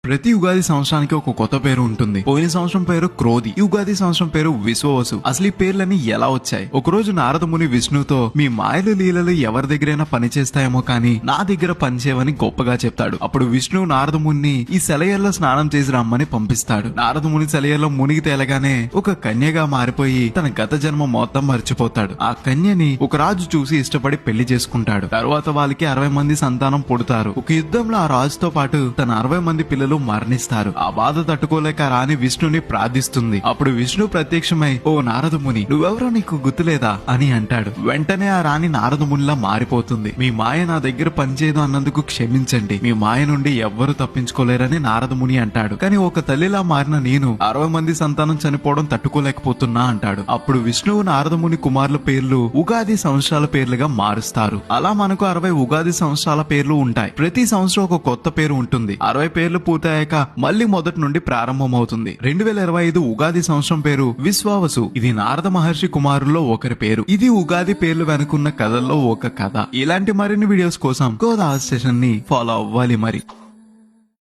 ప్రతి ఉగాది సంవత్సరానికి ఒక కొత్త పేరు ఉంటుంది. పోయిన సంవత్సరం పేరు క్రోధి, ఈ ఉగాది సంవత్సరం పేరు విశ్వవసు. అసలు ఈ పేర్లన్నీ ఎలా వచ్చాయి? ఒకరోజు నారద ముని విష్ణుతో మీ మాయలు లీలలు ఎవరి దగ్గరైనా పనిచేస్తాయేమో కానీ నా దగ్గర పనిచేయవని గొప్పగా చెప్తాడు. అప్పుడు విష్ణు నారద ముని ఈ సెలయర్లో స్నానం చేసి రమ్మని పంపిస్తాడు. నారద ముని సెలయర్లో మునిగి తేలగానే ఒక కన్యగా మారిపోయి తన గత జన్మ మొత్తం మర్చిపోతాడు. ఆ కన్యని ఒక రాజు చూసి ఇష్టపడి పెళ్లి చేసుకుంటాడు. తర్వాత వాళ్ళకి 60 మంది సంతానం పుడతారు. ఒక యుద్ధంలో ఆ రాజుతో పాటు తన 60 మంది పిల్లలు మరణిస్తారు. ఆ బాధ తట్టుకోలేక రాణి విష్ణుని ప్రార్థిస్తుంది. అప్పుడు విష్ణు ప్రత్యక్షమై, ఓ నారద ముని, నువ్వెవరో నీకు గుర్తులేదా అని అంటాడు. వెంటనే ఆ రాణి నారద మునిలా మారిపోతుంది. మీ మాయ నా దగ్గర పనిచేయదు అన్నందుకు క్షమించండి, మీ మాయ నుండి ఎవ్వరూ తప్పించుకోలేరని నారద ముని అంటాడు. కానీ ఒక తల్లిలా మారిన నేను 60 మంది సంతానం చనిపోవడం తట్టుకోలేకపోతున్నా అంటాడు. అప్పుడు విష్ణువు నారద ముని కుమారుల పేర్లు ఉగాది సంవత్సరాల పేర్లుగా మారుస్తారు. అలా మనకు 60 ఉగాది సంవత్సరాల పేర్లు ఉంటాయి. ప్రతి సంవత్సరం ఒక కొత్త పేరు ఉంటుంది. 60 పేర్లు పూర్తయ్యాక మళ్ళీ మొదటి నుండి ప్రారంభమవుతుంది. 2025 ఉగాది సంవత్సరం పేరు విశ్వావసు. ఇది నారద మహర్షి కుమారుల్లో ఒకరి పేరు. ఇది ఉగాది పేర్లు వెనుకున్న కథల్లో ఒక కథ. ఇలాంటి మరిన్ని వీడియోస్ కోసం గోదా స్టేషన్ ని ఫాలో అవ్వాలి మరి.